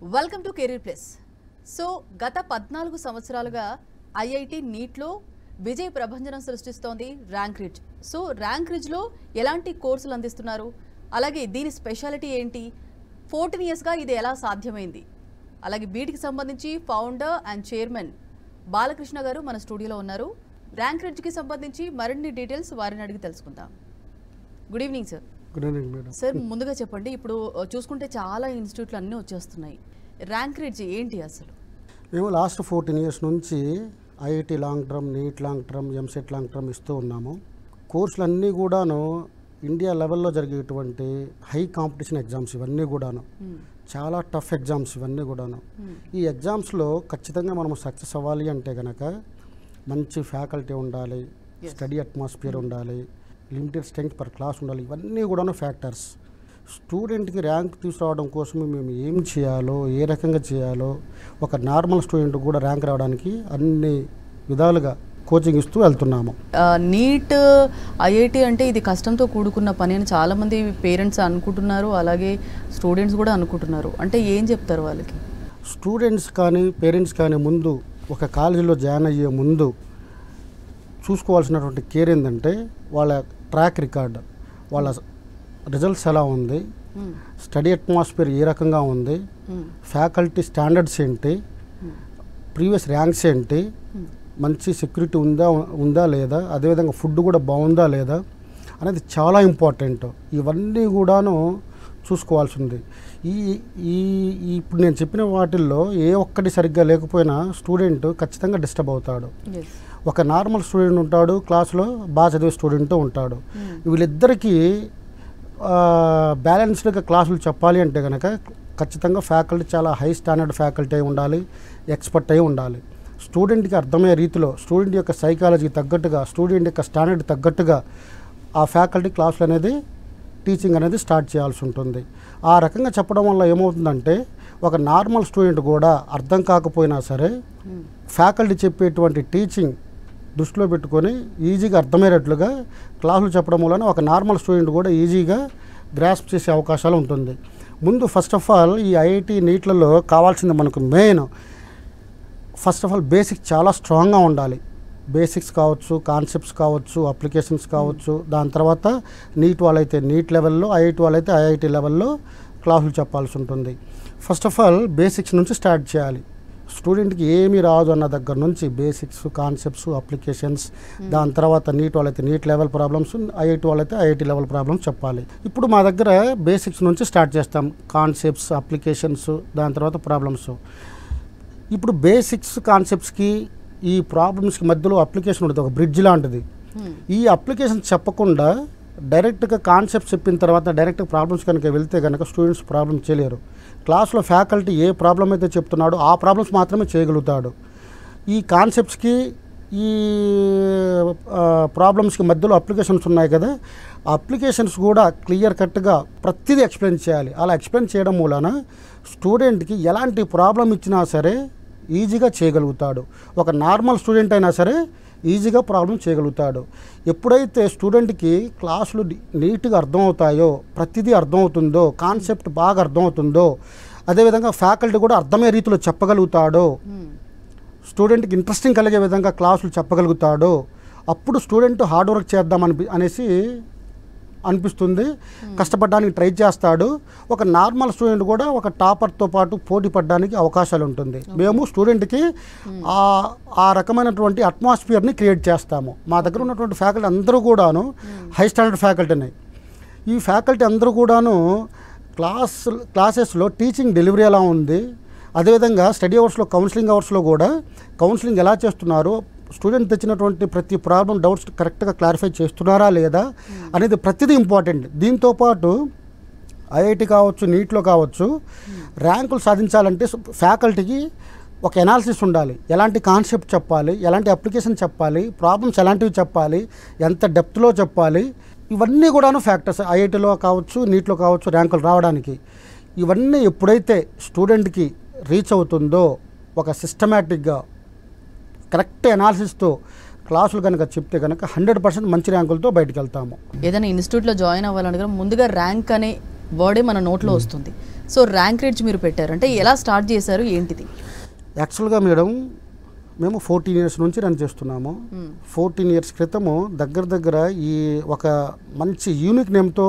Welcome to career plus. So గత 14 సంవత్సరాలుగా IIT నీట్లో విజయ ప్రభంజనం సృష్టిస్తోంది ర్యాంక్ రిజ్. సో ర్యాంక్ రిజ్లో ఎలాంటి కోర్సులు అందిస్తున్నారు, అలాగే దీని స్పెషాలిటీ ఏంటి, 14 ఇయర్స్గా ఇది ఎలా సాధ్యమైంది, అలాగే వీటికి సంబంధించి ఫౌండర్ అండ్ చైర్మన్ బాలకృష్ణ గారు మన స్టూడియోలో ఉన్నారు. ర్యాంక్ రిజ్కి సంబంధించి మరిన్ని డీటెయిల్స్ వారిని అడిగి తెలుసుకుందాం. Good evening sir. Good evening madam. Sir, ముందుగా చెప్పండి, ఇప్పుడు చూసుకుంటే చాలా ఇన్స్టిట్యూట్లు అన్నీ వచ్చేస్తున్నాయి. ర్యాంక్ రిజ్ ఏంటి అసలు? మేము లాస్ట్ 14 ఇయర్స్ నుంచి IIT long term, NEET long term, EAMCET long term ఇస్తూ ఉన్నాము. కోర్సులన్నీ కూడాను ఇండియా లెవెల్లో జరిగేటువంటి హై కాంపిటీషన్ ఎగ్జామ్స్ ఇవన్నీ కూడాను, చాలా టఫ్ ఎగ్జామ్స్ ఇవన్నీ కూడాను. ఈ ఎగ్జామ్స్లో ఖచ్చితంగా మనం సక్సెస్ అవ్వాలి అంటే కనుక మంచి ఫ్యాకల్టీ ఉండాలి, స్టడీ అట్మాస్ఫియర్ ఉండాలి, లిమిటెడ్ స్ట్రెంగ్త్ పర్ క్లాస్ ఉండాలి. ఇవన్నీ కూడాను ఫ్యాక్టర్స్. స్టూడెంట్కి ర్యాంక్ తీసుకురావడం కోసం మేము ఏం చేయాలో, ఏ రకంగా చేయాలో, ఒక నార్మల్ స్టూడెంట్ కూడా ర్యాంక్ రావడానికి అన్ని విధాలుగా కోచింగ్ ఇస్తూ వెళ్తున్నాము. నీట్ ఐఐటి అంటే ఇది కష్టంతో కూడుకున్న పని అని చాలామంది పేరెంట్స్ అనుకుంటున్నారు, అలాగే స్టూడెంట్స్ కూడా అనుకుంటున్నారు. అంటే ఏం చెప్తారు వాళ్ళకి? స్టూడెంట్స్ కానీ పేరెంట్స్ కానీ ముందు ఒక కాలేజీలో జాయిన్ అయ్యే ముందు చూసుకోవాల్సినటువంటి కేర్ ఏంటంటే వాళ్ళ ట్రాక్ రికార్డ్, వాళ్ళ రిజల్ట్స్ ఎలా ఉంది, స్టడీ అట్మాస్ఫియర్ ఏ రకంగా ఉంది, ఫ్యాకల్టీ స్టాండర్డ్స్ ఏంటి, ప్రీవియస్ ర్యాంక్స్ ఏంటి, మంచి సెక్యూరిటీ ఉందా లేదా, అదేవిధంగా ఫుడ్ కూడా బాగుందా లేదా అనేది చాలా ఇంపార్టెంట్. ఇవన్నీ కూడాను చూసుకోవాల్సి ఉంది. ఇప్పుడు నేను చెప్పిన వాటిల్లో ఏ ఒక్కటి సరిగ్గా లేకపోయినా స్టూడెంట్ ఖచ్చితంగా డిస్టర్బ్ అవుతాడు. ఒక నార్మల్ స్టూడెంట్ ఉంటాడు, క్లాస్లో బాగా చదివే స్టూడెంట్ ఉంటాడు. వీళ్ళిద్దరికీ బ్యాలెన్స్డ్గా క్లాసులు చెప్పాలి అంటే కనుక ఖచ్చితంగా ఫ్యాకల్టీ చాలా హై స్టాండర్డ్ ఫ్యాకల్టీ అయి ఉండాలి, ఎక్స్పర్ట్ అయి ఉండాలి. స్టూడెంట్కి అర్థమయ్యే రీతిలో, స్టూడెంట్ యొక్క సైకాలజీకి తగ్గట్టుగా, స్టూడెంట్ యొక్క స్టాండర్డ్ తగ్గట్టుగా ఆ ఫ్యాకల్టీ క్లాసులు అనేది, టీచింగ్ అనేది స్టార్ట్ చేయాల్సి ఉంటుంది. ఆ రకంగా చెప్పడం వల్ల ఏమవుతుందంటే ఒక నార్మల్ స్టూడెంట్ కూడా అర్థం కాకపోయినా సరే ఫ్యాకల్టీ చెప్పేటువంటి టీచింగ్ దృష్టిలో పెట్టుకొని ఈజీగా అర్థమయ్యేటట్లుగా క్లాసులు చెప్పడం వలన ఒక నార్మల్ స్టూడెంట్ కూడా ఈజీగా గ్రాస్ప్ చేసే అవకాశాలు ఉంటుంది. ముందు ఫస్ట్ ఆఫ్ ఆల్ ఈ ఐఐటి నీట్లలో కావాల్సింది మనకు main, first of all basics చాలా స్ట్రాంగ్గా ఉండాలి. బేసిక్స్ కావచ్చు, కాన్సెప్ట్స్ కావచ్చు, అప్లికేషన్స్ కావచ్చు. దాని తర్వాత నీట్ వాళ్ళైతే నీట్ లెవెల్లో, ఐఐటి వాళ్ళైతే ఐఐటి లెవెల్లో క్లాసులు చెప్పాల్సి ఉంటుంది. ఫస్ట్ ఆఫ్ ఆల్ బేసిక్స్ నుంచి స్టార్ట్ చేయాలి. స్టూడెంట్కి ఏమీ రాదు అన్న దగ్గర నుంచి బేసిక్స్, కాన్సెప్ట్స్, అప్లికేషన్స్, దాని తర్వాత నీట్ వాళ్ళైతే నీట్ లెవెల్ ప్రాబ్లమ్స్, ఐఐటి వాళ్ళైతే ఐఐటి లెవెల్ ప్రాబ్లమ్స్ చెప్పాలి. ఇప్పుడు మా దగ్గర బేసిక్స్ నుంచి స్టార్ట్ చేస్తాం. కాన్సెప్ట్స్, అప్లికేషన్స్, దాని తర్వాత ప్రాబ్లమ్స్. ఇప్పుడు బేసిక్స్, కాన్సెప్ట్స్కి ఈ ప్రాబ్లమ్స్కి మధ్యలో అప్లికేషన్ ఉంటుంది, ఒక బ్రిడ్జ్ లాంటిది. ఈ అప్లికేషన్ చెప్పకుండా డైరెక్ట్గా కాన్సెప్ట్స్ చెప్పిన తర్వాత డైరెక్ట్గా ప్రాబ్లమ్స్ కనుక వెళ్తే కనుక స్టూడెంట్స్ ప్రాబ్లమ్ చేయలేరు. క్లాస్లో ఫ్యాకల్టీ ఏ ప్రాబ్లం అయితే చెప్తున్నాడో ఆ ప్రాబ్లమ్స్ మాత్రమే చేయగలుగుతాడు. ఈ కాన్సెప్ట్స్కి, ఈ ప్రాబ్లమ్స్కి మధ్యలో అప్లికేషన్స్ ఉన్నాయి కదా, ఆ అప్లికేషన్స్ కూడా క్లియర్ కట్గా ప్రతిదీ ఎక్స్ప్లెయిన్ చేయాలి. అలా ఎక్స్ప్లెయిన్ చేయడం మూలన స్టూడెంట్కి ఎలాంటి ప్రాబ్లం ఇచ్చినా సరే ఈజీగా చేయగలుగుతాడు. ఒక నార్మల్ స్టూడెంట్ అయినా సరే ఈజీగా ప్రాబ్లం చేయగలుగుతాడు. ఎప్పుడైతే స్టూడెంట్కి క్లాసులు నీట్గా అర్థమవుతాయో, ప్రతిదీ అర్థమవుతుందో, కాన్సెప్ట్ బాగా అర్థమవుతుందో, అదేవిధంగా ఫ్యాకల్టీ కూడా అర్థమయ్యే రీతిలో చెప్పగలుగుతాడో, స్టూడెంట్కి ఇంట్రెస్టింగ్ కలిగే విధంగా క్లాసులు చెప్పగలుగుతాడో, అప్పుడు స్టూడెంట్ హార్డ్ వర్క్ చేద్దాం అనేసి అనిపిస్తుంది, కష్టపడడానికి ట్రై చేస్తాడు. ఒక నార్మల్ స్టూడెంట్ కూడా ఒక టాపర్తో పాటు పోటీ పడడానికి అవకాశాలు ఉంటుంది. మేము స్టూడెంట్కి ఆ రకమైనటువంటి అట్మాస్ఫియర్ని క్రియేట్ చేస్తాము. మా దగ్గర ఉన్నటువంటి ఫ్యాకల్టీ అందరూ కూడాను హై స్టాండర్డ్ ఫ్యాకల్టీని. ఈ ఫ్యాకల్టీ అందరూ కూడాను క్లాసెస్లో టీచింగ్ డెలివరీ ఎలా ఉంది, అదేవిధంగా స్టడీ అవర్స్లో, కౌన్సిలింగ్ అవర్స్లో కూడా కౌన్సిలింగ్ ఎలా చేస్తున్నారు, స్టూడెంట్ తెచ్చినటువంటి ప్రతి ప్రాబ్లం, డౌట్స్ కరెక్ట్గా క్లారిఫై చేస్తున్నారా లేదా అనేది ప్రతిదీ ఇంపార్టెంట్. దీంతోపాటు ఐఐటి కావచ్చు, నీట్లో కావచ్చు, ర్యాంకులు సాధించాలంటే ఫ్యాకల్టీకి ఒక ఎనాలిసిస్ ఉండాలి. ఎలాంటి కాన్సెప్ట్ చెప్పాలి, ఎలాంటి అప్లికేషన్ చెప్పాలి, ప్రాబ్లమ్స్ ఎలాంటివి చెప్పాలి, ఎంత డెప్త్లో చెప్పాలి, ఇవన్నీ కూడాను ఫ్యాక్టర్స్. ఐఐటిలో కావచ్చు, నీట్లో కావచ్చు ర్యాంకులు రావడానికి. ఇవన్నీ ఎప్పుడైతే స్టూడెంట్కి రీచ్ అవుతుందో, ఒక సిస్టమేటిక్గా కరెక్ట్ అనాలిసిస్తో క్లాసులు కనుక చెప్తే కనుక 100% మంచి ర్యాంకులతో బయటకు వెళ్తాము. ఏదైనా ఇన్స్టిట్యూట్లో జాయిన్ అవ్వాలనుకున్న ముందుగా ర్యాంక్ అనే వర్డే మన నోట్లో వస్తుంది. సో ర్యాంక్ రిడ్జ్ మీరు పెట్టారు అంటే ఎలా స్టార్ట్ చేశారు ఏంటిది? యాక్చువల్గా మేడం మేము 14 ఇయర్స్ నుంచి రన్ చేస్తున్నాము. 14 ఇయర్స్ క్రితము దగ్గర ఈ ఒక మంచి యూనిక్ నేమ్తో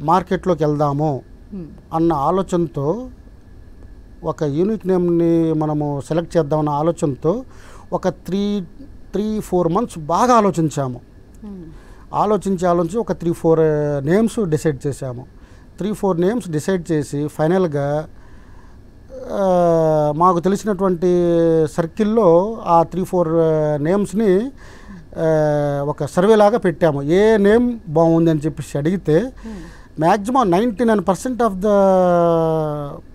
మార్కెట్లోకి వెళ్దాము అన్న ఆలోచనతో, ఒక యూనిక్ నేమ్ని మనము సెలెక్ట్ చేద్దామన్న ఆలోచనతో ఒక 3-4 మంత్స్ బాగా ఆలోచించాము. ఆలోచించి ఒక 3-4 నేమ్స్ డిసైడ్ చేశాము. 3-4 నేమ్స్ డిసైడ్ చేసి ఫైనల్గా మాకు తెలిసినటువంటి సర్కిల్లో ఆ 3-4 నేమ్స్ని ఒక సర్వే లాగా పెట్టాము. ఏ నేమ్ బాగుంది అని చెప్పేసి అడిగితే maximum 99% of the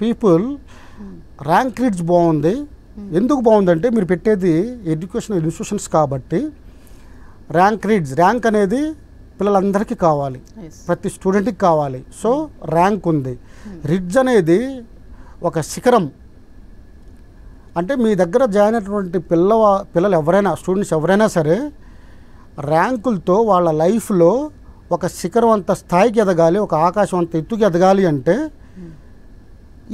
people rank ridge బాగుంది. ఎందుకు బాగుందంటే మీరు పెట్టేది ఎడ్యుకేషనల్ ఇన్స్టిట్యూషన్స్ కాబట్టి ర్యాంక్ అనేది పిల్లలందరికీ కావాలి, ప్రతి స్టూడెంట్కి కావాలి. సో ర్యాంక్ ఉంది. రిడ్జ్ అనేది ఒక శిఖరం. అంటే మీ దగ్గర జాయిన్ అయినటువంటి పిల్లలు ఎవరైనా, స్టూడెంట్స్ ఎవరైనా సరే ర్యాంకులతో వాళ్ళ లైఫ్లో ఒక శిఖరం అంత స్థాయికి ఎదగాలి, ఒక ఆకాశం అంత ఎత్తుకి ఎదగాలి అంటే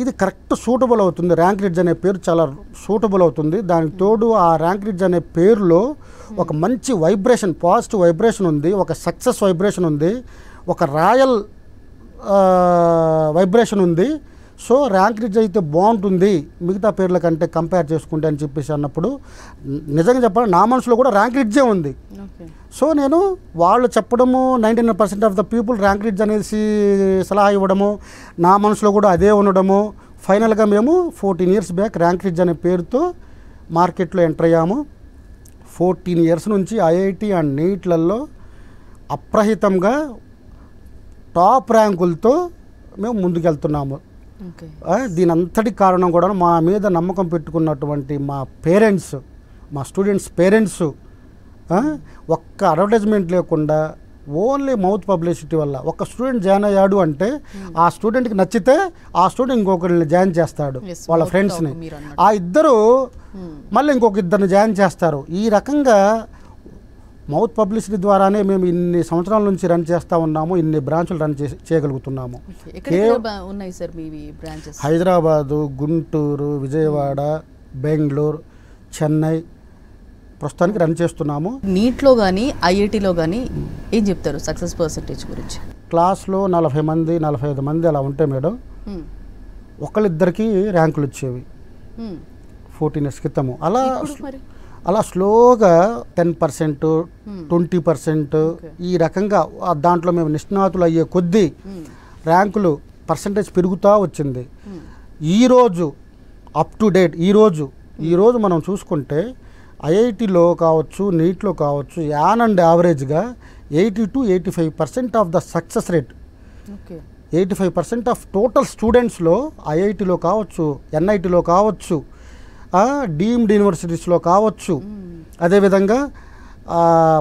ఇది కరెక్ట్ సూటబుల్ అవుతుంది. ర్యాంక్ రిడ్జ్ అనే పేరు చాలా సూటబుల్ అవుతుంది. దానికి తోడు ఆ ర్యాంక్ రిడ్జ్ అనే పేరులో ఒక మంచి వైబ్రేషన్, పాజిటివ్ వైబ్రేషన్ ఉంది, ఒక సక్సెస్ వైబ్రేషన్ ఉంది, ఒక రాయల్ వైబ్రేషన్ ఉంది. సో ర్యాంక్ రిడ్జ్ అయితే బాగుంటుంది మిగతా పేర్ల కంటే కంపేర్ చేసుకుంటే అని చెప్పేసి అన్నప్పుడు నిజంగా చెప్పాలి నా మనసులో కూడా ర్యాంక్ రిడ్జే ఉంది. సో నేను వాళ్ళు చెప్పడము 99% of the people rank ridge అనేసి సలహా ఇవ్వడము, నా మనసులో కూడా అదే ఉండడము, ఫైనల్గా మేము 14 ఇయర్స్ బ్యాక్ ర్యాంక్ రిడ్జ్ అనే పేరుతో మార్కెట్లో ఎంటర్ అయ్యాము. 14 ఇయర్స్ నుంచి ఐఐటి అండ్ నీట్లలో అప్రహితంగా టాప్ ర్యాంకులతో మేము ముందుకెళ్తున్నాము. దీని అంతటి కారణం కూడా మా మీద నమ్మకం పెట్టుకున్నటువంటి మా పేరెంట్స్, మా స్టూడెంట్స్ పేరెంట్స్ ఒక్క అడ్వర్టైజ్మెంట్ లేకుండా ఓన్లీ మౌత్ పబ్లిసిటీ వల్ల ఒక స్టూడెంట్ జాయిన్ అయ్యాడు అంటే ఆ స్టూడెంట్కి నచ్చితే ఆ స్టూడెంట్ ఇంకొకరిని జాయిన్ చేస్తాడు, వాళ్ళ ఫ్రెండ్స్ని. ఆ ఇద్దరు మళ్ళీ ఇంకొక ఇద్దరిని జాయిన్ చేస్తారు. ఈ రకంగా మౌత్ పబ్లిసిటీ ద్వారానే మేము ఇన్ని సంవత్సరాల నుంచి రన్ చేస్తూ ఉన్నాము, ఇన్ని బ్రాంచులు రన్ చేయగలుగుతున్నాము. హైదరాబాదు, గుంటూరు, విజయవాడ, బెంగళూరు, చెన్నై ప్రస్తుతానికి రన్ చేస్తున్నాము. నీట్లో కానీ ఐఐటీలో కానీ ఏం చెప్తారు సక్సెస్ పర్సెంటేజ్ గురించి? క్లాస్లో 40 మంది 45 మంది అలా ఉంటే మేడం ఒకళ్ళిద్దరికి ర్యాంకులు వచ్చేవి 14 ఇయర్స్ క్రితము. అలా స్లోగా 10%, 20% ఈ రకంగా దాంట్లో మేము నిష్ణాతులు అయ్యే కొద్దీ ర్యాంకులు పర్సంటేజ్ పెరుగుతూ వచ్చింది. ఈరోజు అప్ టు డేట్ ఈరోజు మనం చూసుకుంటే ఐఐటిలో కావచ్చు, నీట్లో కావచ్చు, యాన్ అండ్ యావరేజ్గా 80-85% of the success rate. 85% of total స్టూడెంట్స్లో ఐఐటిలో కావచ్చు, ఎన్ఐటిలో కావచ్చు, డీమ్డ్ యూనివర్సిటీస్లో కావచ్చు, అదేవిధంగా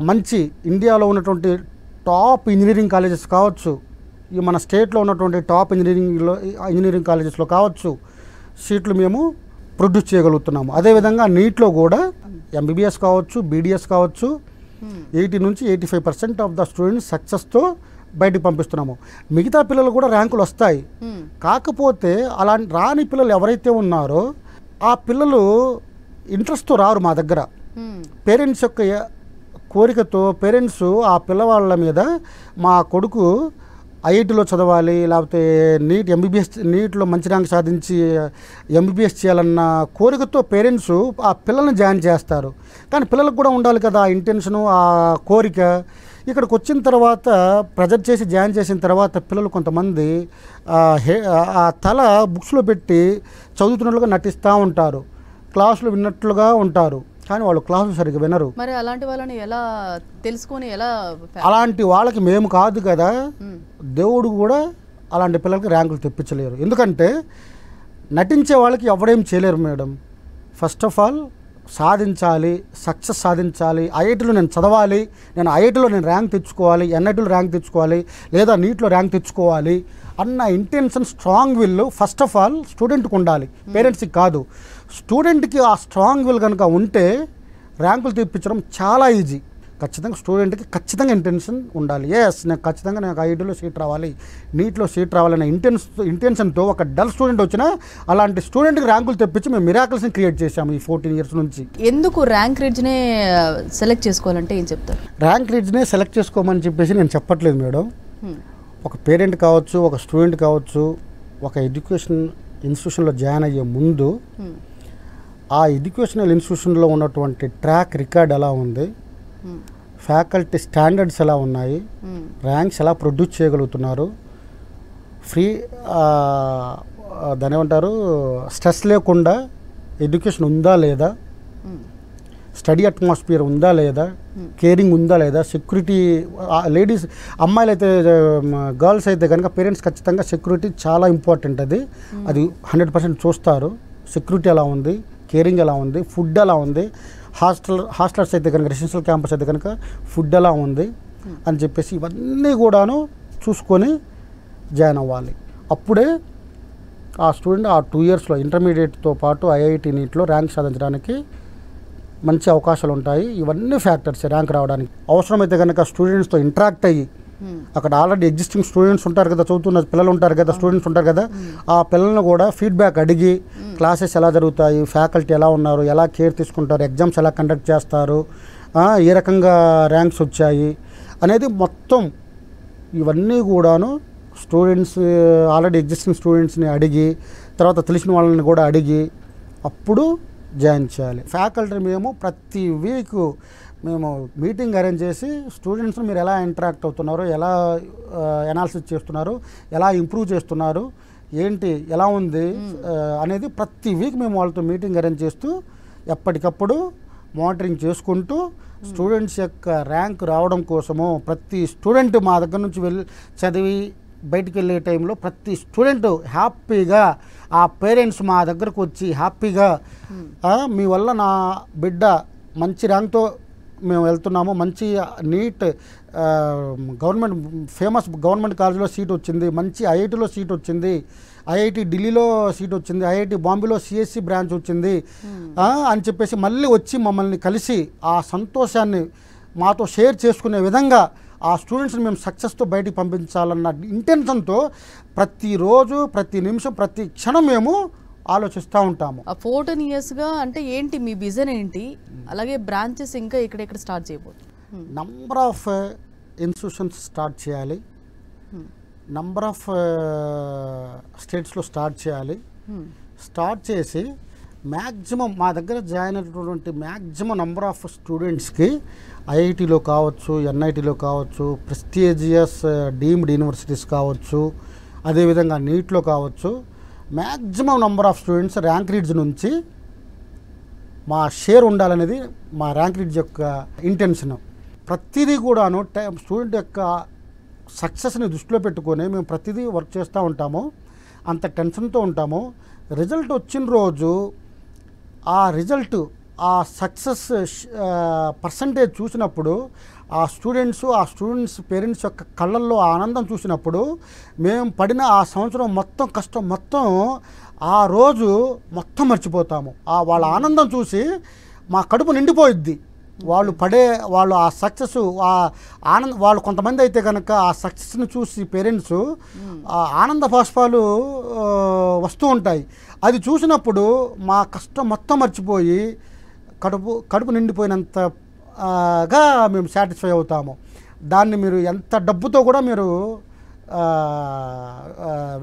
మంచి ఇండియాలో ఉన్నటువంటి టాప్ ఇంజనీరింగ్ కాలేజెస్ కావచ్చు, ఈ మన స్టేట్లో ఉన్నటువంటి టాప్ ఇంజనీరింగ్ కాలేజెస్లో కావచ్చు సీట్లు మేము ప్రొడ్యూస్ చేయగలుగుతున్నాము. అదేవిధంగా నీట్లో కూడా ఎంబీబీఎస్ కావచ్చు, బీడీఎస్ కావచ్చు, 80-85% ఆఫ్ ద స్టూడెంట్స్ సక్సెస్తో బయటికి పంపిస్తున్నాము. మిగతా పిల్లలు కూడా ర్యాంకులు వస్తాయి. కాకపోతే అలా రాని పిల్లలు ఎవరైతే ఉన్నారో ఆ పిల్లలు ఇంట్రెస్ట్తో రారు మా దగ్గర. పేరెంట్స్ యొక్క కోరికతో పేరెంట్స్ ఆ పిల్లవాళ్ళ మీద మా కొడుకు ఐఐటిలో చదవాలి, లేకపోతే నీట్లో మంచి ర్యాంక్ సాధించి ఎంబీబీఎస్ చేయాలన్న కోరికతో పేరెంట్స్ ఆ పిల్లల్ని జాయిన్ చేస్తారు. కానీ పిల్లలకు కూడా ఉండాలి కదా ఆ ఇంటెన్షను, ఆ కోరిక. ఇక్కడికి వచ్చిన తర్వాత ప్రెజర్ చేసి జాయిన్ చేసిన తర్వాత పిల్లలు కొంతమంది ఆ తల బుక్స్లో పెట్టి చదువుతున్నట్లుగా నటిస్తూ ఉంటారు, క్లాసులు విన్నట్లుగా ఉంటారు, కానీ వాళ్ళు క్లాసులు సరిగ్గా వినరు. మరి అలాంటి వాళ్ళని ఎలా తెలుసుకొని అలాంటి వాళ్ళకి మేము కాదు కదా, దేవుడు కూడా అలాంటి పిల్లలకి ర్యాంకులు తెప్పించలేరు. ఎందుకంటే నటించే వాళ్ళకి ఎవడేం చేయలేరు మేడం. ఫస్ట్ ఆఫ్ ఆల్ సాధించాలి, సక్సెస్ సాధించాలి, ఐఐటీలో నేను చదవాలి, నేను ఐఐటీలో నేను ర్యాంక్ తెచ్చుకోవాలి, ఎన్ఐటీలో ర్యాంక్ తెచ్చుకోవాలి, లేదా నీట్లో ర్యాంక్ తెచ్చుకోవాలి అన్న intention, strong will first of all స్టూడెంట్కి ఉండాలి, పేరెంట్స్కి కాదు. స్టూడెంట్కి ఆ స్ట్రాంగ్ విల్ కనుక ఉంటే ర్యాంకులు తెప్పించడం చాలా ఈజీ. ఖచ్చితంగా స్టూడెంట్కి ఖచ్చితంగా ఇంటెన్షన్ ఉండాలి. నాకు ఖచ్చితంగా నాకు ఐఐటీలో సీట్ రావాలి, నీట్లో సీట్ రావాలనే ఇంటెన్షన్తో ఒక డల్ స్టూడెంట్ వచ్చినా అలాంటి స్టూడెంట్కి ర్యాంకులు తెప్పించి మేము మిరాకిల్స్ని క్రియేట్ చేశాము ఈ 14 years నుంచి. ఎందుకు ర్యాంక్ రిడ్జ్నే సెలెక్ట్ చేసుకోవాలంటే ఏం చెప్తారు? ర్యాంక్ రిడ్జ్నే సెలెక్ట్ చేసుకోమని చెప్పేసి నేను చెప్పట్లేదు మేడం. ఒక పేరెంట్ కావచ్చు, ఒక స్టూడెంట్ కావచ్చు, ఒక ఎడ్యుకేషన్ ఇన్స్టిట్యూషన్లో జాయిన్ అయ్యే ముందు ఆ ఎడ్యుకేషనల్ ఇన్స్టిట్యూషన్లో ఉన్నటువంటి ట్రాక్ రికార్డ్ ఎలా ఉంది, ఫ్యాకల్టీ స్టాండర్డ్స్ ఎలా ఉన్నాయి, ర్యాంక్స్ ఎలా ప్రొడ్యూస్ చేయగలుగుతున్నారు, ఫ్రీ దాని ఏమంటారు స్ట్రెస్ లేకుండా ఎడ్యుకేషన్ ఉందా లేదా, స్టడీ అట్మాస్ఫియర్ ఉందా లేదా, కేరింగ్ ఉందా లేదా, సెక్యూరిటీ లేడీస్ అమ్మాయిలు అయితే గర్ల్స్ అయితే కనుక పేరెంట్స్ ఖచ్చితంగా సెక్యూరిటీ చాలా ఇంపార్టెంట్. అది 100% చూస్తారు. సెక్యూరిటీ ఎలా ఉంది, కేరింగ్ ఎలా ఉంది, ఫుడ్ ఎలా ఉంది, హాస్టల్స్ అయితే కనుక రెసిడెన్షియల్ క్యాంపస్ అయితే కనుక ఫుడ్ ఎలా ఉంది అని చెప్పేసి ఇవన్నీ కూడాను చూసుకొని జాయిన్ అవ్వాలి. అప్పుడే ఆ స్టూడెంట్ ఆ 2 yearsలో ఇంటర్మీడియట్తో పాటు ఐఐటి నీట్లో ర్యాంక్ సాధించడానికి మంచి అవకాశాలు ఉంటాయి. ఇవన్నీ ఫ్యాక్టర్స్ ర్యాంక్ రావడానికి. అవసరమైతే కనుక స్టూడెంట్స్తో ఇంటరాక్ట్ అయ్యి అక్కడ ఆల్రెడీ ఎగ్జిస్టింగ్ స్టూడెంట్స్ ఉంటారు కదా, చదువుతున్న పిల్లలు ఉంటారు కదా, స్టూడెంట్స్ ఉంటారు కదా, ఆ పిల్లలను కూడా ఫీడ్బ్యాక్ అడిగి క్లాసెస్ ఎలా జరుగుతాయి, ఫ్యాకల్టీ ఎలా ఉన్నారు, ఎలా కేర్ తీసుకుంటారు, ఎగ్జామ్స్ ఎలా కండక్ట్ చేస్తారు, ఏ రకంగా ర్యాంక్స్ వచ్చాయి అనేది మొత్తం ఇవన్నీ కూడాను స్టూడెంట్స్ ఆల్రెడీ ఎగ్జిస్టింగ్ స్టూడెంట్స్ని అడిగి తర్వాత తెలిసిన వాళ్ళని కూడా అడిగి అప్పుడు జాయిన్ చేయాలి. ఫ్యాకల్టీ మేము ప్రతి వీక్ మేము మీటింగ్ అరేంజ్ చేసి స్టూడెంట్స్ని మీరు ఎలా ఇంటరాక్ట్ అవుతున్నారు, ఎలా అనాలిసిస్ చేస్తున్నారు, ఎలా ఇంప్రూవ్ చేస్తున్నారు, ఏంటి ఎలా ఉంది అనేది ప్రతి వీక్ మేము వాళ్ళతో మీటింగ్ అరేంజ్ చేస్తూ ఎప్పటికప్పుడు మానిటరింగ్ చేసుకుంటూ స్టూడెంట్స్ యొక్క ర్యాంక్ రావడం కోసము ప్రతి స్టూడెంట్ మా దగ్గర నుంచి చదివి బయటికి వెళ్ళే టైంలో ప్రతి స్టూడెంట్ హ్యాపీగా ఆ పేరెంట్స్ మా దగ్గరకు వచ్చి హ్యాపీగా మీ వల్ల నా బిడ్డ మంచి ర్యాంక్తో మేము వెళ్తున్నాము, మంచి నీట్ ఫేమస్ గవర్నమెంట్ కాలేజీలో సీట్ వచ్చింది, మంచి ఐఐటీలో సీట్ వచ్చింది, ఐఐటి ఢిల్లీలో సీట్ వచ్చింది, ఐఐటి బాంబేలో సిఎస్సి బ్రాంచ్ వచ్చింది అని చెప్పేసి మళ్ళీ వచ్చి మమ్మల్ని కలిసి ఆ సంతోషాన్ని మాతో షేర్ చేసుకునే విధంగా ఆ స్టూడెంట్స్ని మేము సక్సెస్తో బయటికి పంపించాలన్న ఇంటెన్షన్తో ప్రతిరోజు ప్రతి నిమిషం ప్రతి క్షణం మేము ఆలోచిస్తూ ఉంటాము. 14 yearsగా అంటే ఏంటి మీ విజన్ ఏంటి, అలాగే బ్రాంచెస్ ఇంకా ఎక్కడెక్కడ స్టార్ట్ చేయబోతుంది? నంబర్ ఆఫ్ ఇన్స్టిట్యూషన్స్ స్టార్ట్ చేయాలి, నంబర్ ఆఫ్ స్టేట్స్లో స్టార్ట్ చేయాలి. స్టార్ట్ చేసి మ్యాక్సిమం మా దగ్గర జాయిన్ అయినటువంటి మ్యాక్సిమం నంబర్ ఆఫ్ స్టూడెంట్స్కి ఐఐటీలో కావచ్చు, ఎన్ఐటీలో కావచ్చు, ప్రెస్టీజియస్ డీమ్డ్ యూనివర్సిటీస్ కావచ్చు, అదేవిధంగా నీట్లో కావచ్చు, maximum number of students rank reads నుంచి మా షేర్ ఉండాలనేది మా ర్యాంక్ రీడ్స్ యొక్క ఇంటెన్షన్. ప్రతిదీ కూడాను స్టూడెంట్ యొక్క సక్సెస్ని దృష్టిలో పెట్టుకొని మేము ప్రతిదీ వర్క్ చేస్తూ ఉంటాము, అంత టెన్షన్తో ఉంటాము. రిజల్ట్ వచ్చిన రోజు ఆ రిజల్ట్ ఆ సక్సెస్ పర్సంటేజ్ చూసినప్పుడు ఆ స్టూడెంట్స్ పేరెంట్స్ యొక్క కళ్ళల్లో ఆనందం చూసినప్పుడు మేము పడిన ఆ సంవత్సరం మొత్తం కష్టం మొత్తం ఆ రోజు మొత్తం మర్చిపోతాము. వాళ్ళ ఆనందం చూసి మా కడుపు నిండిపోయిద్ది. వాళ్ళు ఆ సక్సెస్ ఆ ఆనంద వాళ్ళు కొంతమంది అయితే కనుక ఆ సక్సెస్ని చూసి పేరెంట్స్ ఆనంద బాష్పాలు వస్తూ ఉంటాయి. అది చూసినప్పుడు మా కష్టం మొత్తం మర్చిపోయి కడుపు నిండిపోయినంతగా మేము సాటిస్ఫై అవుతాము. దాన్ని మీరు ఎంత డబ్బుతో కూడా మీరు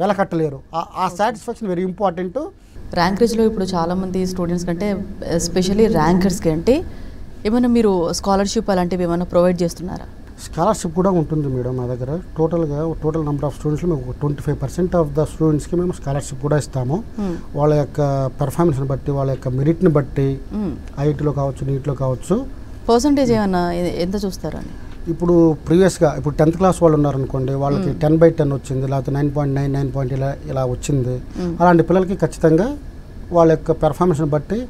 వెలకట్టలేరు. ఆ సాటిస్ఫాక్షన్ వెరీ ఇంపార్టెంట్. ర్యాంక్ రీచ్లో ఇప్పుడు చాలామంది స్టూడెంట్స్ కంటే ఎస్పెషల్లీ ర్యాంకర్స్కి అంటే ఏమైనా మీరు స్కాలర్షిప్ అలాంటివి ఏమైనా ప్రొవైడ్ చేస్తున్నారా? స్కాలర్షిప్ కూడా ఉంటుంది మేడం మా దగ్గర. టోటల్ నెంబర్ ఆఫ్ స్టూడెంట్స్లో మేము 25% ఆఫ్ ద స్టూడెంట్స్కి మేము స్కాలర్షిప్ కూడా ఇస్తాము. వాళ్ళ యొక్క పెర్ఫార్మెన్స్ని బట్టి, వాళ్ళ యొక్క మెరిట్ని బట్టి ఐఐటీలో కావచ్చు, నీట్లో కావచ్చు. పర్సంటేజ్ ఏమన్నా ఎంత చూస్తారని? ఇప్పుడు ప్రీవియస్గా ఇప్పుడు 10th క్లాస్ వాళ్ళు ఉన్నారనుకోండి, వాళ్ళకి 10/10 వచ్చింది, లేకపోతే 9.9, 9 ఇలా వచ్చింది. అలాంటి పిల్లలకి ఖచ్చితంగా వాళ్ళ యొక్క పెర్ఫార్మెన్స్ని బట్టి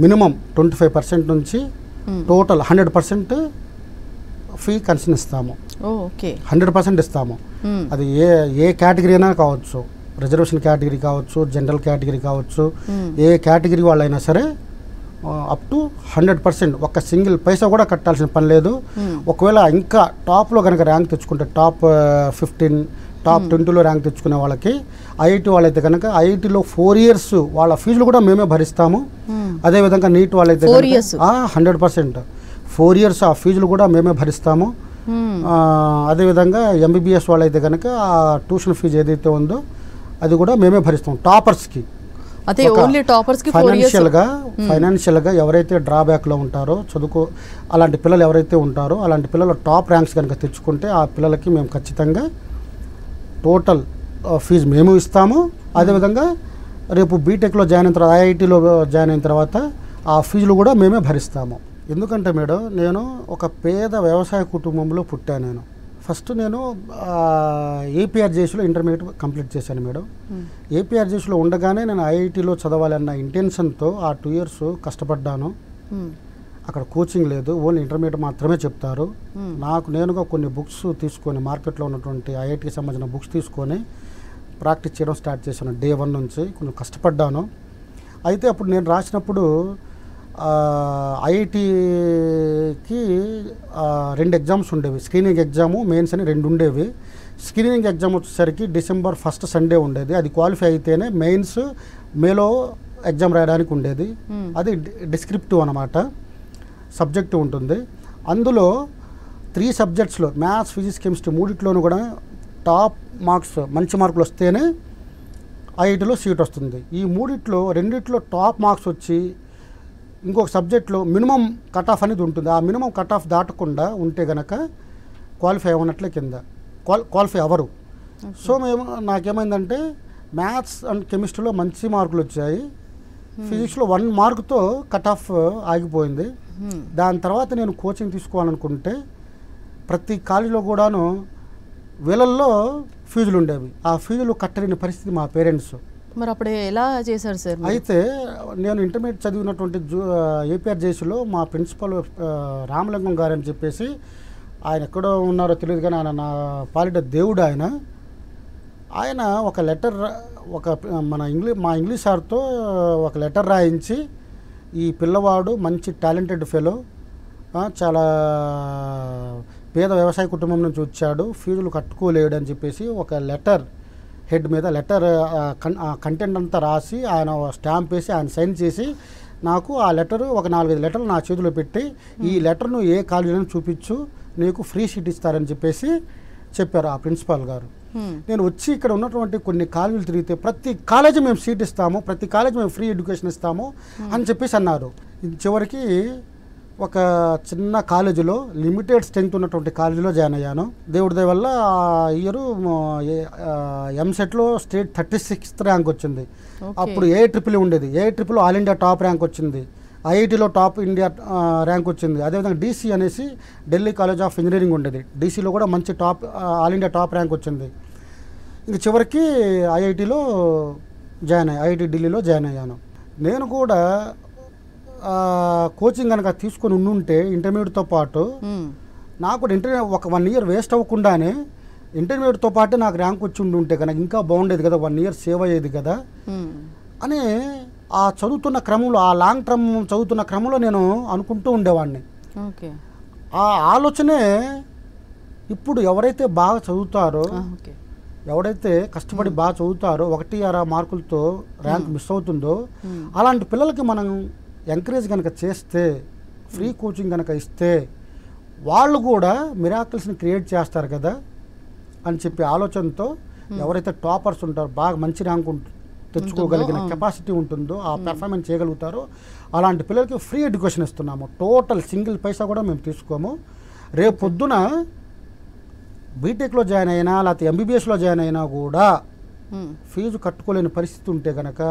మినిమం 25% నుంచి టోటల్ 100% ఫీ కన్సెషన్ ఇస్తాము. 100% ఇస్తాము. అది ఏ కేటగిరీ అయినా కావచ్చు, రిజర్వేషన్ కేటగిరీ కావచ్చు, జనరల్ కేటగిరీ కావచ్చు, ఏ కేటగిరీ వాళ్ళైనా సరే అప్ టు 100%, ఒక్క సింగిల్ పైసా కూడా కట్టాల్సిన పని లేదు. ఒకవేళ ఇంకా టాప్లో కనుక ర్యాంక్ తెచ్చుకుంటే టాప్ 15 టాప్ 20లో ర్యాంక్ తెచ్చుకునే వాళ్ళకి ఐఐటి వాళ్ళైతే కనుక ఐఐటిలో 4 years వాళ్ళ ఫీజులు కూడా మేమే భరిస్తాము. అదేవిధంగా నీట్ వాళ్ళైతే 100% 4 years ఆ ఫీజులు కూడా మేమే భరిస్తాము. అదేవిధంగా ఎంబీబీఎస్ వాళ్ళైతే కనుక ఆ ట్యూషన్ ఫీజు ఏదైతే ఉందో అది కూడా మేమే భరిస్తాం టాపర్స్కి. అదే ఓన్లీ టాపర్స్ కి ఫైనాన్షియల్గా ఎవరైతే డ్రాబ్యాక్లో ఉంటారో అలాంటి పిల్లలు ఎవరైతే ఉంటారో అలాంటి పిల్లలు టాప్ ర్యాంక్స్ కనుక తెచ్చుకుంటే ఆ పిల్లలకి మేము ఖచ్చితంగా టోటల్ ఫీజు మేము ఇస్తాము. అదేవిధంగా రేపు బీటెక్లో జాయిన్ అయిన తర్వాత ఐఐటీలో జాయిన్ అయిన తర్వాత ఆ ఫీజులు కూడా మేమే భరిస్తాము. ఎందుకంటే మేడం నేను ఒక పేద వ్యవసాయ కుటుంబంలో పుట్టాను. నేను ఫస్ట్ నేను ఏపీఆర్జేసీలో ఇంటర్మీడియట్ కంప్లీట్ చేశాను మేడం. ఏపీఆర్జేసీలో ఉండగానే నేను ఐఐటీలో చదవాలన్న ఇంటెన్షన్తో ఆ 2 years కష్టపడ్డాను. అక్కడ కోచింగ్ లేదు, ఓన్లీ ఇంటర్మీడియట్ మాత్రమే చెప్తారు. నేనుగా కొన్ని బుక్స్ తీసుకొని మార్కెట్లో ఉన్నటువంటి ఐఐటీకి సంబంధించిన బుక్స్ తీసుకొని ప్రాక్టీస్ చేయడం స్టార్ట్ చేశాను. Day 1 నుంచి కొంచెం కష్టపడ్డాను. అయితే అప్పుడు నేను రాసినప్పుడు ఐఐటికి 2 ఎగ్జామ్స్ ఉండేవి, స్క్రీనింగ్ ఎగ్జాము మెయిన్స్ అని 2 ఉండేవి. స్క్రీనింగ్ ఎగ్జామ్ వచ్చేసరికి December 1st సండే ఉండేది. అది క్వాలిఫై అయితేనే మెయిన్స్ మేలో ఎగ్జామ్ రాయడానికి ఉండేది. అది డిస్క్రిప్టివ్ అన్నమాట, సబ్జెక్టివ్ ఉంటుంది. అందులో 3 సబ్జెక్ట్స్లో మ్యాథ్స్, ఫిజిక్స్, కెమిస్ట్రీ మూడిట్లోనూ కూడా టాప్ మార్క్స్ మంచి మార్కులు వస్తేనే ఐఐటిలో సీట్ వస్తుంది. ఈ మూడిట్లో 2 టాప్ మార్క్స్ వచ్చి ఇంకొక సబ్జెక్ట్లో మినిమం కట్ ఆఫ్ అనేది ఉంటుంది. ఆ మినిమం కట్ ఆఫ్ దాటకుండా ఉంటే గనక క్వాలిఫై అవ్వనట్లే కింద క్వాలిఫై అవ్వరు. సో నాకేమైందంటే మ్యాథ్స్ అండ్ కెమిస్ట్రీలో మంచి మార్కులు వచ్చాయి, ఫిజిక్స్లో 1 మార్కుతో కట్ ఆఫ్ ఆగిపోయింది. దాని తర్వాత నేను కోచింగ్ తీసుకోవాలనుకుంటే ప్రతి కాలేజీలో కూడాను వేలల్లో ఫీజులు ఉండేవి. ఆ ఫీజులు కట్టలేని పరిస్థితి మా పేరెంట్స్. మరి అప్పుడు ఎలా చేశారు సార్? అయితే నేను ఇంటర్మీడియట్ చదివినటువంటి ఏపీఆర్జేసీలో మా ప్రిన్సిపల్ రామలింగం గారు అని చెప్పేసి, ఆయన ఎక్కడో ఉన్నారో తెలియదు కానీ ఆయన నా పాలిట దేవుడు. ఆయన ఒక లెటర్ మా ఇంగ్లీష్ సార్తో ఒక లెటర్ రాయించి, ఈ పిల్లవాడు మంచి టాలెంటెడ్ ఫెలో, చాలా పేద వ్యవసాయ కుటుంబం నుంచి వచ్చాడు, ఫీజులు కట్టుకోలేడు అని చెప్పేసి ఒక లెటర్ హెడ్ మీద కంటెంట్ అంతా రాసి ఆయన స్టాంప్ వేసి ఆయన సైన్ చేసి నాకు ఆ లెటరు ఒక 4-5 లెటర్లు నా చేతిలో పెట్టి, ఈ లెటర్ను ఏ కాలేజీలో చూపించు, నీకు ఫ్రీ సీట్ ఇస్తారని చెప్పేసి చెప్పారు ఆ ప్రిన్సిపాల్ గారు. నేను వచ్చి ఇక్కడ ఉన్నటువంటి కొన్ని కాలేజీలు తిరిగితే ప్రతి కాలేజీ మేము సీట్ ఇస్తాము, ప్రతి కాలేజీ మేము ఫ్రీ ఎడ్యుకేషన్ ఇస్తాము అని చెప్పేసి అన్నారు. చివరికి ఒక చిన్న కాలేజీలో లిమిటెడ్ స్ట్రెంగ్త్ ఉన్నటువంటి కాలేజీలో జాయిన్ అయ్యాను. దేవుడి దయ వల్ల ఆ ఇయర్ ఎంసెట్లో స్టేట్ 36th ర్యాంక్ వచ్చింది. అప్పుడు ఏఐట్రిపుల్ ఉండేది, ఏఐట్రిపుల్ ఆల్ ఇండియా టాప్ ర్యాంక్ వచ్చింది, ఐఐటిలో టాప్ ఇండియా ర్యాంక్ వచ్చింది. అదేవిధంగా డీసీ అనేసి ఢిల్లీ కాలేజ్ ఆఫ్ ఇంజనీరింగ్ ఉండేది, డీసీలో కూడా మంచి top all India top rank వచ్చింది. ఇంక చివరికి ఐఐటిలో ఐఐటి ఢిల్లీలో జాయిన్ అయ్యాను. నేను కూడా కోచింగ్ కనుక తీసుకొని ఉండుంటే ఇంటర్మీడియట్తో పాటు నాకు ఒక 1 year వేస్ట్ అవ్వకుండానే ఇంటర్మీడియట్తో పాటే నాకు ర్యాంక్ వచ్చి ఉంటే కనుక ఇంకా బాగుండేది కదా, 1 year సేవ్ అయ్యేది కదా అని ఆ చదువుతున్న క్రమంలో, ఆ లాంగ్ టర్మ్ చదువుతున్న క్రమంలో నేను అనుకుంటూ ఉండేవాడిని. ఆ ఆలోచనే ఇప్పుడు ఎవరైతే బాగా చదువుతారో, ఎవడైతే కష్టపడి బాగా చదువుతారో 1-6 మార్కులతో ర్యాంక్ మిస్ అవుతుందో అలాంటి పిల్లలకి మనం ఎంకరేజ్ కనుక చేస్తే, ఫ్రీ కోచింగ్ కనుక ఇస్తే వాళ్ళు కూడా మిరాకిల్స్ని క్రియేట్ చేస్తారు కదా అని చెప్పి ఆలోచనతో ఎవరైతే టాపర్స్ ఉంటారో, బాగా మంచి ర్యాంక్ తెచ్చుకోగలిగిన కెపాసిటీ ఉంటుందో, ఆ పెర్ఫార్మెన్స్ చేయగలుగుతారో అలాంటి పిల్లలకి ఫ్రీ ఎడ్యుకేషన్ ఇస్తున్నాము. టోటల్ సింగిల్ పైసా కూడా మేము తీసుకోము. రేపు పొద్దున బీటెక్లో జాయిన్ అయినా లేకపోతే ఎంబీబీఎస్లో జాయిన్ అయినా కూడా ఫీజు కట్టుకోలేని పరిస్థితి ఉంటే కనుక,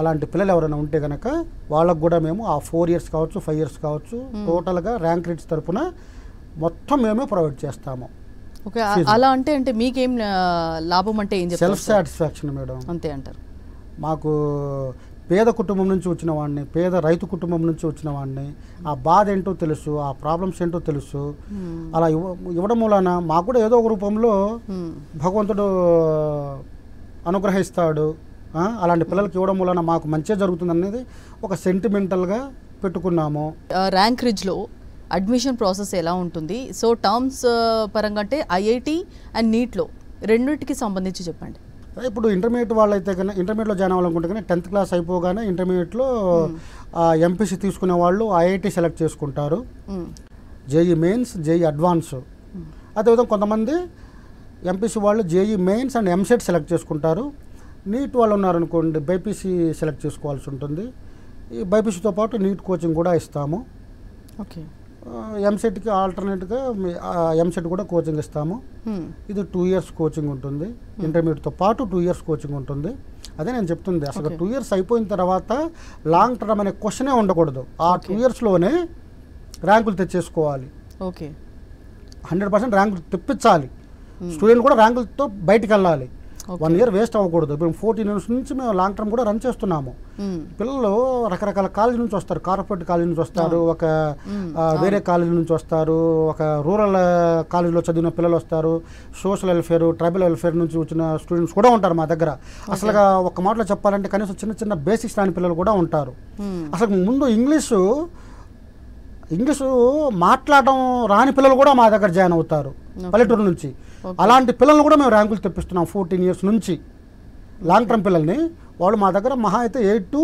అలాంటి పిల్లలు ఎవరైనా ఉంటే కనుక వాళ్ళకు కూడా మేము ఆ 4 years కావచ్చు, 5 years కావచ్చు, టోటల్గా ర్యాంక్ రేట్స్ తరఫున మొత్తం మేమే ప్రొవైడ్ చేస్తాము. ఓకే, అలా అంటే మీకేం లాభం అంటే ఏం చెప్తారు? Self satisfaction madam. అంతే అంటారు. మాకు పేద కుటుంబం నుంచి వచ్చిన వాడిని, పేద రైతు కుటుంబం నుంచి వచ్చిన వాడిని, ఆ బాధ ఏంటో తెలుసు, ఆ ప్రాబ్లమ్స్ ఏంటో తెలుసు. అలా ఇవ్వడం మూలన మాకు కూడా ఏదో ఒక రూపంలో భగవంతుడు అనుగ్రహిస్తాడు అలాంటి పిల్లలకి ఇవ్వడం వలన మాకు మంచిగా జరుగుతుంది అనేది ఒక సెంటిమెంటల్గా పెట్టుకున్నాము. ర్యాంక్ రిజ్లో అడ్మిషన్ ప్రాసెస్ ఎలా ఉంటుంది? సో టర్మ్స్ పరంగా అంటే ఐఐటి అండ్ నీట్లో రెండింటికి సంబంధించి చెప్పండి. ఇప్పుడు ఇంటర్మీడియట్ వాళ్ళు అయితే కన్నా ఇంటర్మీడియట్లో జాయిన్ అవ్వాలనుకుంటే కానీ 10th క్లాస్ అయిపోగానే ఇంటర్మీడియట్లో ఎంపీసీ తీసుకునే వాళ్ళు ఐఐటి సెలెక్ట్ చేసుకుంటారు, జేఈ మెయిన్స్, జేఈ అడ్వాన్స్. అదేవిధంగా కొంతమంది ఎంపీసీ వాళ్ళు JEE mains and EAMCET select చేసుకుంటారు. నీట్ వాళ్ళు ఉన్నారనుకోండి బైపీసీ సెలెక్ట్ చేసుకోవాల్సి ఉంటుంది. ఈ బైపీసీతో పాటు నీట్ కోచింగ్ కూడా ఇస్తాము. ఓకే. ఎంసెట్కి ఆల్టర్నేట్గా ఎంసెట్ కూడా కోచింగ్ ఇస్తాము. ఇది 2 years కోచింగ్ ఉంటుంది. ఇంటర్మీడియట్తో పాటు 2 years కోచింగ్ ఉంటుంది. అదే నేను చెప్తుంది, అసలు 2 years అయిపోయిన తర్వాత లాంగ్ టర్మ్ అనే క్వశ్చనే ఉండకూడదు. ఆ 2 yearsలోనే ర్యాంకులు తెచ్చేసుకోవాలి. ఓకే. 100% ర్యాంకులు తెప్పించాలి. స్టూడెంట్ కూడా ర్యాంకులతో బయటికి వెళ్ళాలి. 1 year వేస్ట్ అవ్వకూడదు. ఇప్పుడు 14 years నుంచి మేము లాంగ్ టర్మ్ కూడా రన్ చేస్తున్నాము. పిల్లలు రకరకాల కాలేజీ నుంచి వస్తారు, కార్పొరేట్ కాలేజీ నుంచి వస్తారు, ఒక వేరే కాలేజీ నుంచి వస్తారు, ఒక రూరల్ కాలేజీలో చదివిన పిల్లలు వస్తారు, సోషల్ వెల్ఫేర్, ట్రైబల్ వెల్ఫేర్ నుంచి వచ్చిన స్టూడెంట్స్ కూడా ఉంటారు మా దగ్గర. అసలుగా ఒక మాటలో చెప్పాలంటే కనీసం చిన్న చిన్న బేసిక్స్ రాని పిల్లలు కూడా ఉంటారు. అసలు ముందు ఇంగ్లీషు మాట్లాడడం రాని పిల్లలు కూడా మా దగ్గర జాయిన్ అవుతారు పల్లెటూరు నుంచి. అలాంటి పిల్లల్ని కూడా మేము ర్యాంకులు తెప్పిస్తున్నాం 14 years నుంచి. లాంగ్ టర్మ్ పిల్లల్ని వాళ్ళు మా దగ్గర మహా అయితే 8 to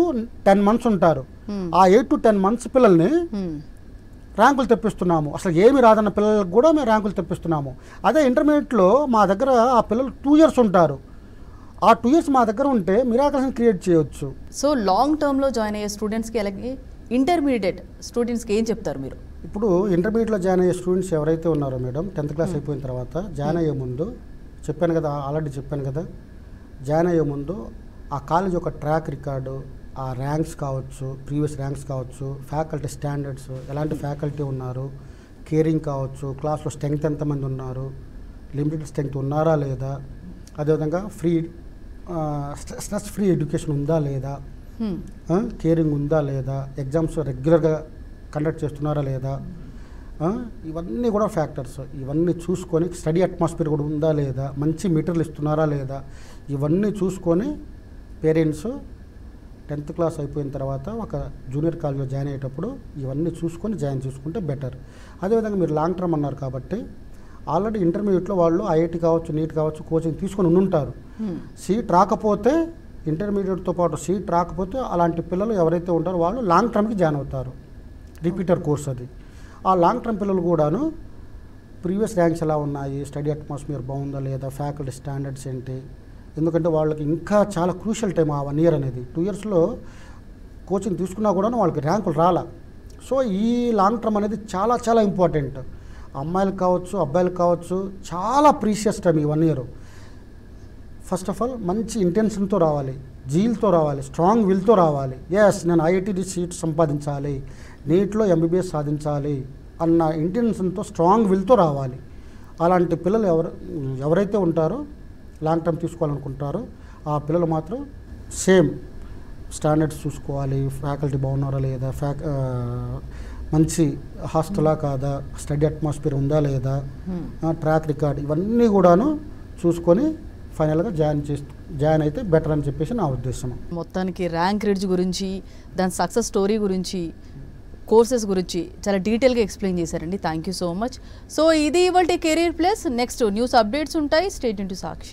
10 months ఉంటారు. ఆ 8 to 10 months పిల్లల్ని ర్యాంకులు తెప్పిస్తున్నాము. అసలు ఏమి రాదన్న పిల్లలకు కూడా మేము ర్యాంకులు తెప్పిస్తున్నాము. అదే ఇంటర్మీడియట్లో మా దగ్గర ఆ పిల్లలు 2 years ఉంటారు. ఆ 2 years మా దగ్గర ఉంటే మిరాకిల్స్ని క్రియేట్ చేయొచ్చు. సో లాంగ్ టర్మ్లో జాయిన్ అయ్యే స్టూడెంట్స్కి అలాగే ఇంటర్మీడియట్ స్టూడెంట్స్కి ఏం చెప్తారు మీరు? ఇప్పుడు ఇంటర్మీడియట్లో జాయిన్ అయ్యే స్టూడెంట్స్ ఎవరైతే ఉన్నారో మేడం 10th క్లాస్ అయిపోయిన తర్వాత జాయిన్ అయ్యే ముందు ఆల్రెడీ చెప్పాను కదా, జాయిన్ అయ్యే ముందు ఆ కాలేజ్ యొక్క ట్రాక్ రికార్డు, ఆ ర్యాంక్స్ కావచ్చు, ప్రీవియస్ ర్యాంక్స్ కావచ్చు, ఫ్యాకల్టీ స్టాండర్డ్స్, ఎలాంటి ఫ్యాకల్టీ ఉన్నారు, కేరింగ్ కావచ్చు, క్లాస్లో స్ట్రెంగ్త్ ఎంతమంది ఉన్నారు, లిమిటెడ్ స్ట్రెంగ్త్ ఉన్నారా లేదా, అదేవిధంగా స్ట్రెస్ ఫ్రీ ఎడ్యుకేషన్ ఉందా లేదా, కేరింగ్ ఉందా లేదా, ఎగ్జామ్స్ రెగ్యులర్గా కండక్ట్ చేస్తున్నారా లేదా, ఇవన్నీ కూడా ఫ్యాక్టర్స్. ఇవన్నీ చూసుకొని స్టడీ అట్మాస్ఫియర్ కూడా ఉందా లేదా, మంచి మెటీరియల్ ఇస్తున్నారా లేదా, ఇవన్నీ చూసుకొని పేరెంట్స్ 10th క్లాస్ అయిపోయిన తర్వాత ఒక జూనియర్ కాలేజ్లో జాయిన్ అయ్యేటప్పుడు ఇవన్నీ చూసుకొని జాయిన్ చేసుకుంటే బెటర్. అదేవిధంగా మీరు లాంగ్ టర్మ్ అన్నారు కాబట్టి ఆల్రెడీ ఇంటర్మీడియట్లో వాళ్ళు ఐఐటి కావచ్చు, నీట్ కావచ్చు కోచింగ్ తీసుకొని ఉంటారు. సీట్ రాకపోతే ఇంటర్మీడియట్తో పాటు సీట్ రాకపోతే అలాంటి పిల్లలు ఎవరైతే ఉంటారో వాళ్ళు లాంగ్ టర్మ్కి జాయిన్ అవుతారు. రిపీటర్ కోర్స్ అది. ఆ లాంగ్ టర్మ్ పిల్లలు కూడాను ప్రీవియస్ ర్యాంక్స్ ఎలా ఉన్నాయి, స్టడీ అట్మాస్ఫియర్ బాగుందా లేదా, ఫ్యాకల్టీ స్టాండర్డ్స్ ఏంటి, ఎందుకంటే వాళ్ళకి ఇంకా చాలా క్రూషియల్ టైం ఆ 1 year అనేది. 2 yearsలో కోచింగ్ తీసుకున్నా కూడా వాళ్ళకి ర్యాంకులు రాలా. సో ఈ లాంగ్ టర్మ్ అనేది చాలా చాలా ఇంపార్టెంట్. అమ్మాయిలకు కావచ్చు, అబ్బాయిలకు కావచ్చు, చాలా ప్రీషియస్ టైం ఈ 1 year. ఫస్ట్ ఆఫ్ ఆల్ మంచి ఇంటెన్షన్తో రావాలి, జీల్తో రావాలి, స్ట్రాంగ్ విల్తో రావాలి. నేను ఐఐటి సీట్ సంపాదించాలి, నీట్లో ఎంబీబీఎస్ సాధించాలి అన్న ఇంటెన్షన్తో స్ట్రాంగ్ విల్తో రావాలి. అలాంటి పిల్లలు ఎవరైతే ఉంటారో లాంగ్ టర్మ్ తీసుకోవాలనుకుంటారో ఆ పిల్లలు మాత్రం సేమ్ స్టాండర్డ్స్ చూసుకోవాలి, ఫ్యాకల్టీ బాగున్నారా లేదా, మంచి హాస్టలా కాదా, స్టడీ అట్మాస్ఫియర్ ఉందా లేదా, ట్రాక్ రికార్డ్, ఇవన్నీ కూడాను చూసుకొని ఫైనల్గా జాయిన్ అయితే బెటర్ అని చెప్పేసి నా ఉద్దేశం. మొత్తానికి ర్యాంక్ రిడ్జ్ గురించి, దాని సక్సెస్ స్టోరీ గురించి, కోర్సెస్ గురించి చాలా డీటెయిల్గా ఎక్స్ప్లెయిన్ చేశారండి. Thank you so much. So ఇది ఇవాల్టి career plus. Next news updates ఉంటాయి. Stay tune to Sakshi.